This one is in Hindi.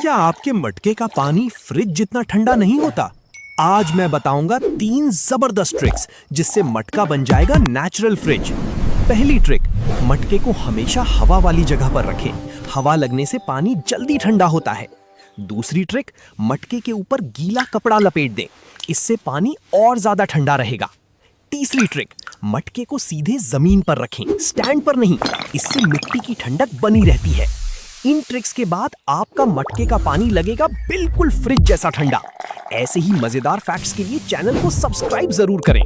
क्या आपके मटके का पानी फ्रिज जितना ठंडा नहीं होता? आज मैं बताऊंगा 3 जबरदस्त ट्रिक्स जिससे मटका बन जाएगा नेचुरल फ्रिज। पहली ट्रिक, मटके को हमेशा हवा वाली जगह पर रखें। हवा लगने से पानी जल्दी ठंडा होता है। दूसरी ट्रिक, मटके के ऊपर गीला कपड़ा लपेट दें, इससे पानी और ज्यादा ठंडा रहेगा। तीसरी ट्रिक, मटके को सीधे जमीन पर रखें, स्टैंड पर नहीं, इससे मिट्टी की ठंडक बनी रहती है। इन ट्रिक्स के बाद आपका मटके का पानी लगेगा बिल्कुल फ्रिज जैसा ठंडा। ऐसे ही मजेदार फैक्ट्स के लिए चैनल को सब्सक्राइब जरूर करें।